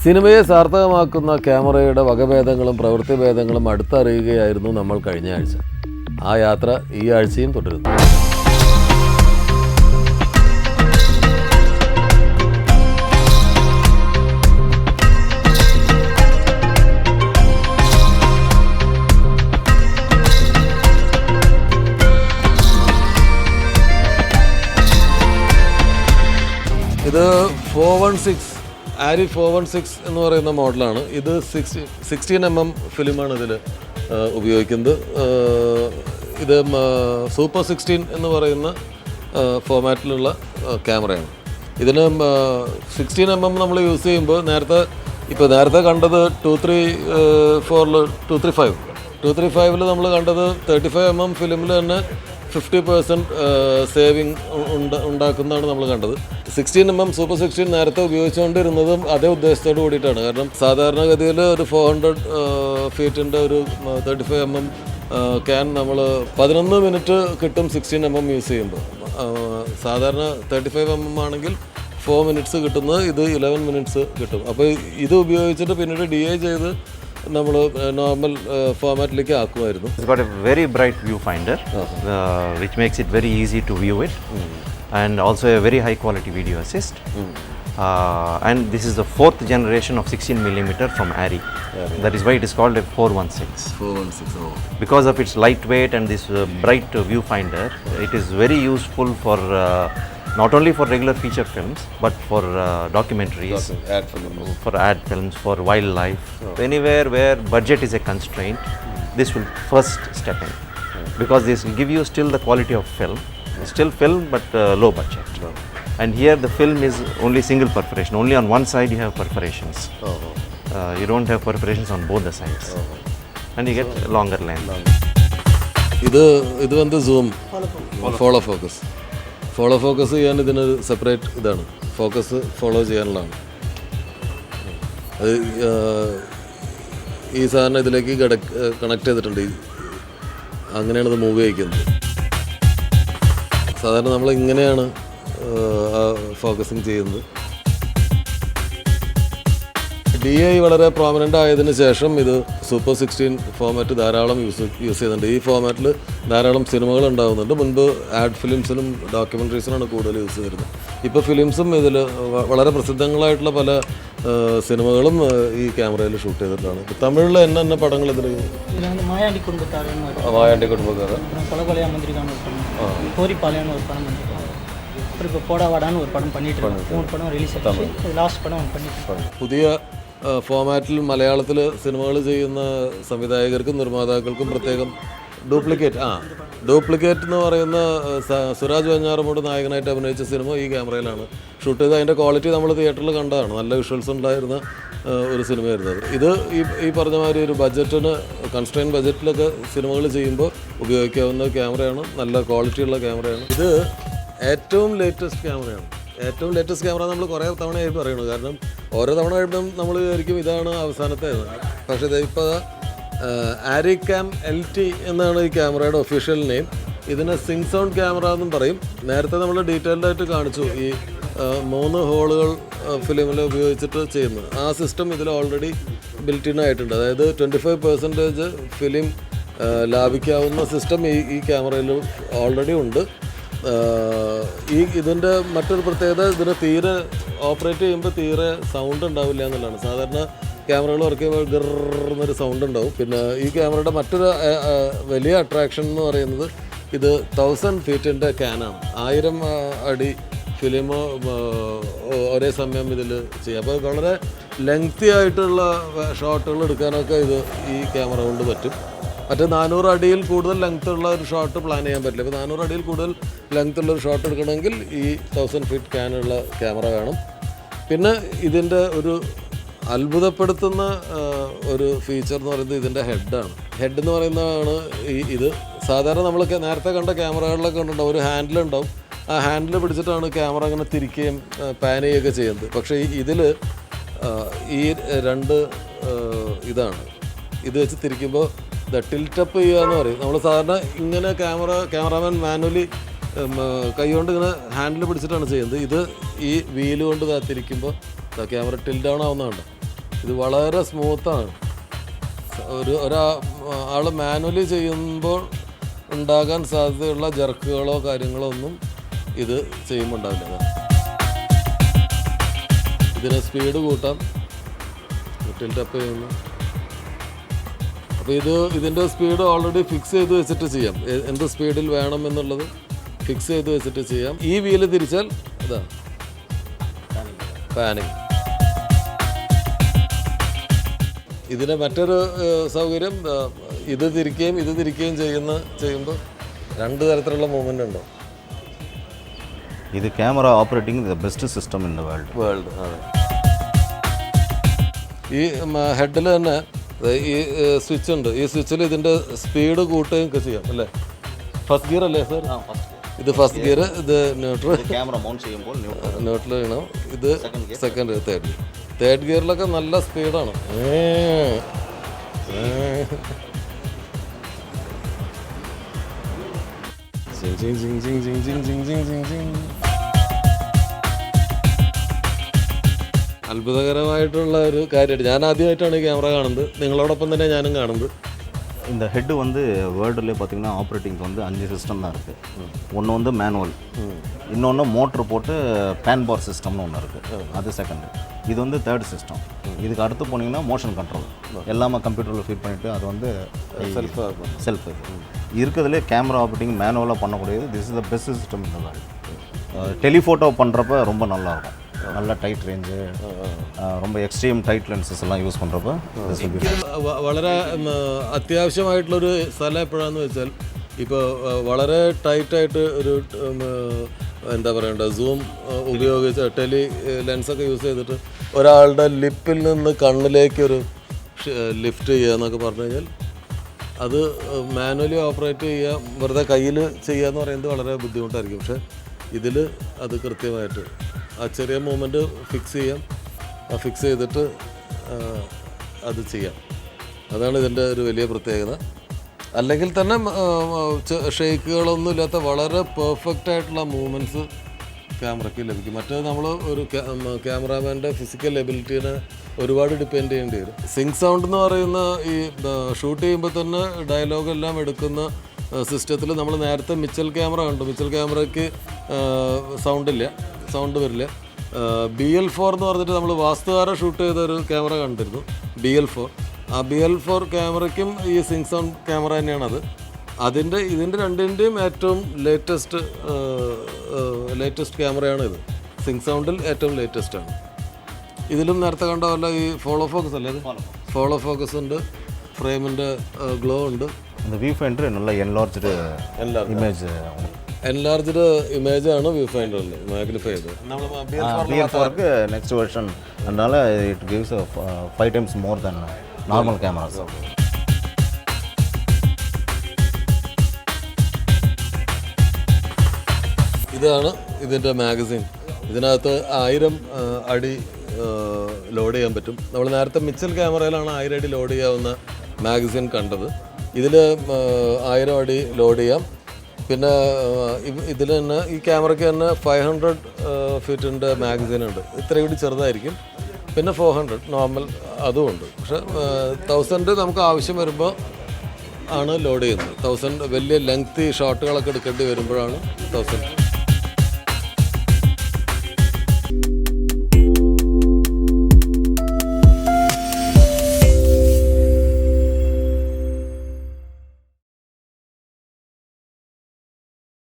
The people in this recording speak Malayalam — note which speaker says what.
Speaker 1: സിനിമയെ സാർത്ഥകമാക്കുന്ന ക്യാമറയുടെ വകഭേദങ്ങളും പ്രവൃത്തിഭേദങ്ങളും അടുത്തറിയുകയായിരുന്നു നമ്മൾ കഴിഞ്ഞ ആഴ്ച. ആ യാത്ര ഈ ആഴ്ചയും തുടരുന്നു. ഇത് 416 ആരി 416 എന്ന് പറയുന്ന മോഡലാണ്. ഇത് 16mm ഫിലിമാണ് ഇതിൽ ഉപയോഗിക്കുന്നത്. ഇത് സൂപ്പർ 16 എന്ന് പറയുന്ന ഫോമാറ്റിലുള്ള ക്യാമറയാണ്. ഇതിന് 16mm നമ്മൾ യൂസ് ചെയ്യുമ്പോൾ നേരത്തെ കണ്ടത് 235 നമ്മൾ കണ്ടത് 35mm ഫിലിമിൽ തന്നെ 50% സേവിങ് ഉണ്ടാക്കുന്നതാണ് നമ്മൾ കണ്ടത്. 16mm സൂപ്പർ 16 നേരത്തെ ഉപയോഗിച്ചുകൊണ്ടിരുന്നതും അതേ ഉദ്ദേശത്തോട് കൂടിയിട്ടാണ്. കാരണം സാധാരണഗതിയിൽ ഒരു 400 ഫീറ്റിൻ്റെ ഒരു 35mm ക്യാൻ നമ്മൾ 11 മിനിറ്റ് കിട്ടും 16mm യൂസ് ചെയ്യുമ്പോൾ. സാധാരണ 35mm ആണെങ്കിൽ 4 മിനിറ്റ്സ് കിട്ടുന്നത് ഇത് 11 മിനിറ്റ്സ് കിട്ടും. അപ്പോൾ ഇത് ഉപയോഗിച്ചിട്ട് പിന്നീട് DI ചെയ്ത് നമ്മൾ normal ഫോമാറ്റിലേക്ക് ആക്കുമായിരുന്നു.
Speaker 2: It's got a very bright viewfinder, which makes it very easy to view it, and also a very high quality video assist. And this is the 4th generation of 16mm from ARRI. That is why it is called a 416. Because of its lightweight and this bright viewfinder, it is very useful for not only for regular feature films but for documentaries, for ad films, for wildlife. Anywhere where budget is a constraint, this will first step in, because this will give you still the quality of film, still film but low budget. And here the film is only single perforation, only on one side you have perforations. You don't have perforations on both the sides, and you get longer length.
Speaker 1: ഇത് വന്ന് zoom follow focus ചെയ്യാൻ ഇതിനൊരു സെപ്പറേറ്റ് ഇതാണ്. ഫോക്കസ് ഫോളോ ചെയ്യാനുള്ളതാണ്. അത് ഈ സാധനം ഇതിലേക്ക് കണക്ട് ചെയ്തിട്ടുണ്ട്. അങ്ങനെയാണ് ഇത് മൂവ് ചെയ്യിക്കുന്നത്. സാധാരണ നമ്മൾ ഇങ്ങനെയാണ് ഫോക്കസിങ് ചെയ്യുന്നത്. DI വളരെ പ്രോമിനൻ്റ് ആയതിനു ശേഷം ഇത് സൂപ്പർ 16 ഫോമാറ്റ് ധാരാളം യൂസ് ചെയ്യുന്നുണ്ട്. ഈ ഫോമാറ്റിൽ ധാരാളം സിനിമകൾ ഉണ്ടാകുന്നുണ്ട്. മുൻപ് ആഡ് ഫിലിംസിനും ഡോക്യുമെൻ്ററീസിനാണ് കൂടുതൽ യൂസ് ചെയ്തിരുന്നത്. ഇപ്പോൾ ഫിലിംസും ഇതിൽ വളരെ പ്രസിദ്ധങ്ങളായിട്ടുള്ള പല സിനിമകളും ഈ ക്യാമറയിൽ ഷൂട്ട് ചെയ്തിട്ടാണ്. തമിഴിൽ എന്നെ പടങ്ങൾ ഇതിൽ മായാണ്ടി കുടുംബക്കാർ, പുതിയ ഫോമാറ്റിൽ മലയാളത്തിൽ സിനിമകൾ ചെയ്യുന്ന സംവിധായകർക്കും നിർമ്മാതാക്കൾക്കും പ്രത്യേകം ഡ്യൂപ്ലിക്കേറ്റ് എന്ന് പറയുന്ന സുരാജ് വെഞ്ഞാറമൂട് നായകനായിട്ട് അഭിനയിച്ച സിനിമ ഈ ക്യാമറയിലാണ് ഷൂട്ട് ചെയ്ത്. അതിൻ്റെ ക്വാളിറ്റി നമ്മൾ തിയേറ്ററിൽ കണ്ടതാണ്. നല്ല വിഷ്വൽസ് ഉണ്ടായിരുന്ന ഒരു സിനിമയായിരുന്നു അത്. ഇത് ഈ പറഞ്ഞ മാതിരി ഒരു ബഡ്ജറ്റിന് കൺസ്ട്രെയിൻ ബഡ്ജറ്റിലൊക്കെ സിനിമകൾ ചെയ്യുമ്പോൾ ഉപയോഗിക്കാവുന്ന ക്യാമറയാണ്. നല്ല ക്വാളിറ്റിയുള്ള ക്യാമറയാണ്. ഇത് ഏറ്റവും ലേറ്റസ്റ്റ് ക്യാമറ നമ്മൾ കുറേ തവണയായി പറയുന്നു. കാരണം ഓരോ തവണ കഴിയുമ്പം നമ്മൾ വിചാരിക്കും ഇതാണ് അവസാനത്തെ. പക്ഷേ ഇപ്പോൾ ARRI Cam LT എന്നാണ് ഈ ക്യാമറയുടെ ഒഫീഷ്യൽ നെയിം. ഇതിനെ സിങ് സൗണ്ട് ക്യാമറ എന്നും പറയും. നേരത്തെ നമ്മൾ ഡീറ്റെയിൽഡായിട്ട് കാണിച്ചു ഈ 3 ഹോളുകൾ ഫിലിമിൽ ഉപയോഗിച്ചിട്ട് ചെയ്യുന്നത്. ആ സിസ്റ്റം ഇതിൽ ഓൾറെഡി ബിൽറ്റ് ആയിട്ടുണ്ട്. അതായത് 25% ഫിലിം ലാഭിക്കാവുന്ന സിസ്റ്റം ഈ ക്യാമറയിൽ ഓൾറെഡി ഉണ്ട്. ഇതിൻ്റെ മറ്റൊരു പ്രത്യേകത, ഇതിന് തീരെ ഓപ്പറേറ്റ് ചെയ്യുമ്പോൾ തീരെ സൗണ്ട് ഉണ്ടാവില്ല എന്നുള്ളതാണ്. സാധാരണ ക്യാമറകൾ വർക്ക് ചെയ്യുമ്പോൾ ഗിർന്നൊരു സൗണ്ട് ഉണ്ടാവും. പിന്നെ ഈ ക്യാമറയുടെ മറ്റൊരു വലിയ അട്രാക്ഷൻ എന്ന് പറയുന്നത് ഇത് 1000 ഫീറ്റിൻ്റെ ക്യാനാണ്. 1000 അടി ഫിലിം ഒരേ സമയം ഇതിൽ ചെയ്യാം. അപ്പോൾ വളരെ ലെങ്തി ആയിട്ടുള്ള ഷോട്ടുകൾ എടുക്കാനൊക്കെ ഈ ക്യാമറ കൊണ്ട് പറ്റും. മറ്റേ 400 അടിയിൽ കൂടുതൽ ലെങ്ത്തുള്ള ഒരു ഷോട്ട് പ്ലാൻ ചെയ്യാൻ പറ്റില്ല. ഇപ്പോൾ 400 അടിയിൽ കൂടുതൽ ലെങ്ത്തുള്ള ഒരു ഷോട്ട് എടുക്കണമെങ്കിൽ ഈ 1000 ഫീറ്റ് ക്യാനുള്ള ക്യാമറ വേണം. പിന്നെ ഇതിൻ്റെ ഒരു അത്ഭുതപ്പെടുത്തുന്ന ഒരു ഫീച്ചർ എന്ന് പറയുന്നത് ഇതിൻ്റെ ഹെഡാണ്. ഹെഡ് എന്ന് പറയുന്നതാണ് ഇത് സാധാരണ നമ്മൾ നേരത്തെ കണ്ട ക്യാമറകളിലൊക്കെ ഉണ്ടാവും, ഒരു ഹാൻഡിലുണ്ടാവും. ആ ഹാൻഡിൽ പിടിച്ചിട്ടാണ് ക്യാമറ അങ്ങനെ തിരിക്കുകയും പാൻ ചെയ്യുകയൊക്കെ ചെയ്യുന്നത്. പക്ഷേ ഇതിൽ ഈ 2 ഇതാണ്. ഇത് വെച്ച് തിരിക്കുമ്പോൾ ടിൽറ്റപ്പ് ചെയ്യുക എന്ന് പറയും. നമ്മൾ സാധാരണ ഇങ്ങനെ ക്യാമറാമാൻ മാനുവലി കൈകൊണ്ട് ഇങ്ങനെ ഹാൻഡിൽ പിടിച്ചിട്ടാണ് ചെയ്യുന്നത്. ഇത് ഈ വീല് കൊണ്ട് തിരിക്കുമ്പോൾ ക്യാമറ ടിൽ ഡൗൺ ആവുന്നതാണ്. ഇത് വളരെ സ്മൂത്താണ്. ഒരാൾ മാനുവലി ചെയ്യുമ്പോൾ ഉണ്ടാകാൻ സാധ്യതയുള്ള ജർക്കുകളോ കാര്യങ്ങളോ ഒന്നും ഇത് ചെയ്യുമ്പോൾ ഉണ്ടാവില്ല. ഇതിന് സ്പീഡ് കൂട്ടാം, ടിൽറ്റ് ചെയ്യുന്നു. അപ്പോൾ ഇതിൻ്റെ സ്പീഡ് ഓൾറെഡി ഫിക്സ് ചെയ്ത് വെച്ചിട്ട് ചെയ്യാം. എന്ത് സ്പീഡിൽ വേണം എന്നുള്ളത് ഫിക്സ് ചെയ്ത് വെച്ചിട്ട് ചെയ്യാം. ഈ വീല് തിരിച്ചാൽ ഇതാ പാനിങ്. ഇതിന് മറ്റൊരു സൗകര്യം, ഇത് തിരിക്കുകയും ചെയ്യുമ്പോൾ രണ്ട് തരത്തിലുള്ള മൂവ്മെൻ്റ് ഉണ്ടോ.
Speaker 3: ഇത് camera operating the best system in the world.
Speaker 1: അതെ. ഈ ഹെഡിൽ തന്നെ ഈ സ്വിച്ച് ഉണ്ട്. ഈ സ്വിച്ചിൽ ഇതിൻ്റെ സ്പീഡ് കൂട്ടുകയും ഒക്കെ ചെയ്യാം അല്ലേ. ഫസ്റ്റ് ഗിയർ അല്ലേ സാർ? ഇത് ഫസ്റ്റ് ഗിയർ, ഇത് ന്യൂട്രൽ.
Speaker 3: ക്യാമറ മൗണ്ട് ചെയ്യുമ്പോൾ
Speaker 1: ന്യൂട്രൽ ചെയ്യണം. ഇത് സെക്കൻഡ് ഗിയർ. തേർഡ് ഗിയറിലൊക്കെ നല്ല സ്പീഡാണ്. അത്ഭുതകരമായിട്ടുള്ള ഒരു കാര്യമാണ്. ഞാൻ ആദ്യമായിട്ടാണ് ഈ ക്യാമറ കാണുന്നത്. നിങ്ങളോടൊപ്പം തന്നെ ഞാനും കാണുന്നത്.
Speaker 3: இந்த ஹெட்டு வந்து வேர்ல்டுலேயே பார்த்தீங்கன்னா ஆப்ரேட்டிங்க்கு வந்து 5 சிஸ்டம் தான் இருக்குது. ஒன்று வந்து மேனுவல், இன்னொன்று மோட்ரு போட்டு பேன் பார் சிஸ்டம்னு ஒன்று இருக்குது, அது செகண்டு. இது வந்து தேர்ட் சிஸ்டம். இதுக்கு அடுத்து போனீங்கன்னா மோஷன் கண்ட்ரோல், எல்லாமே கம்ப்யூட்டரில் ஃபீட் பண்ணிவிட்டு அது வந்து செல்ஃபு இருக்கிறதுலே கேமரா ஆப்ரேட்டிங் மேனுவலாக பண்ணக்கூடியது. This is the best system இந்த வேர்ல்டு. டெலிஃபோட்டோ பண்ணுறப்ப ரொம்ப நல்லாயிருக்கும். നല്ല ടൈറ്റ് റേഞ്ച്, ரொம்ப എക്സ്ട്രീം ടൈറ്റ് ലെൻസസ് എല്ലാം യൂസ് பண்ணுறப்ப
Speaker 1: വളരെ അത്യാവശ്യമായിട്ടുള്ളൊരു സ്ഥലം എപ്പോഴാണെന്ന് വെച്ചാൽ, ഇപ്പോൾ വളരെ ടൈറ്റായിട്ട് ഒരു എന്താ പറയണ്ട സൂം ഉപയോഗിച്ച് ടെലി ലെൻസൊക്കെ യൂസ് ചെയ്തിട്ട് ഒരാളുടെ ലിപ്പിൽ നിന്ന് കണ്ണിലേക്കൊരു ലിഫ്റ്റ് ചെയ്യുക എന്നൊക്കെ പറഞ്ഞു കഴിഞ്ഞാൽ അത് മാനുവലി ഓപ്പറേറ്റ് ചെയ്യുക, വെറുതെ കയ്യിൽ ചെയ്യുക എന്ന് പറയുന്നത് വളരെ ബുദ്ധിമുട്ടായിരിക്കും. പക്ഷേ ഇതിൽ അത് കൃത്യമായിട്ട് ആ ചെറിയ മൂവ്മെൻറ്റ് ഫിക്സ് ചെയ്യാം. ആ ഫിക്സ് ചെയ്തിട്ട് അത് ചെയ്യാം. അതാണ് ഇതിൻ്റെ ഒരു വലിയ പ്രത്യേകത. അല്ലെങ്കിൽ തന്നെ ഷെയ്ക്കുകളൊന്നും ഇല്ലാത്ത വളരെ പെർഫെക്റ്റ് ആയിട്ടുള്ള മൂവ്മെൻറ്റ്സ് ക്യാമറയ്ക്ക് ലഭിക്കും. മറ്റേത് നമ്മൾ ഒരു ക്യാമറാമാൻ്റെ ഫിസിക്കൽ എബിലിറ്റീനെ ഒരുപാട് ഡിപ്പെൻഡ് ചെയ്യേണ്ടി വരും. സിങ്ക് സൗണ്ട് എന്ന് പറയുന്ന ഈ ഷൂട്ട് ചെയ്യുമ്പോൾ തന്നെ ഡയലോഗെല്ലാം എടുക്കുന്ന സിസ്റ്റത്തിൽ നമ്മൾ നേരത്തെ മിച്ചൽ ക്യാമറ കണ്ടു. മിച്ചൽ ക്യാമറയ്ക്ക് സൗണ്ട് വരില്ല. BL4 എന്ന് പറഞ്ഞിട്ട് നമ്മൾ വാസ്തുകാരെ ഷൂട്ട് ചെയ്തൊരു ക്യാമറ കണ്ടിരുന്നു, BL4. ആ BL4 ക്യാമറയ്ക്കും ഈ സിങ്ക് സൗണ്ട് ക്യാമറ തന്നെയാണത്. ഇതിൻ്റെ രണ്ടിൻ്റെയും ഏറ്റവും ലേറ്റസ്റ്റ് ക്യാമറയാണ് ഇത്. സിങ്ക് സൗണ്ടിൽ ഏറ്റവും ലേറ്റസ്റ്റാണ്. ഇതിലും നേരത്തെ കണ്ട പോലെ ഈ ഫോളോ ഫോക്കസ് അല്ലേ, ഇത് ഫോളോ ഫോക്കസ് ഉണ്ട്, ഫ്രെയിമിൻ്റെ ഗ്ലോ ഉണ്ട്.
Speaker 3: இந்த வியூ ஃபைண்டர் நல்ல என்லார்ஜ்டு
Speaker 1: ഇമേജാണ് വ്യൂ ഫൈൻഡറിൽ മാഗ്നിഫൈ ചെയ്ത്.
Speaker 3: BL4க்கு നെക്സ്റ്റ് വെർഷൻ அதனால it gives 5 times more than normal cameras.
Speaker 1: ഇതാണ് ഇതിൻ്റെ മാഗസിൻ. ഇതിനകത്ത് 1000 അടി ലോഡ് ചെയ്യാൻ പറ്റും. നമ്മൾ നേരത്തെ മിച്ചൽ ക്യാമറയിലാണ് 1000 അടി ലോഡ് ചെയ്യാവുന്ന മാഗസിൻ കണ്ടത്. ഇതിൽ 1000 അടി ലോഡ് ചെയ്യാം. പിന്നെ ഇതിൽ തന്നെ ഈ ക്യാമറയ്ക്ക് തന്നെ 500 ഫീറ്റിൻ്റെ മാഗസിനുണ്ട്. ഇത്രയും കൂടി ചെറുതായിരിക്കും. പിന്നെ 400 നോർമൽ അതുമുണ്ട്. പക്ഷേ 1000 നമുക്ക് ആവശ്യം വരുമ്പോൾ ആണ് ലോഡ് ചെയ്യുന്നത്. 1000 വലിയ ലെങ്തി ഷോട്ടുകളൊക്കെ എടുക്കേണ്ടി വരുമ്പോഴാണ് 1000.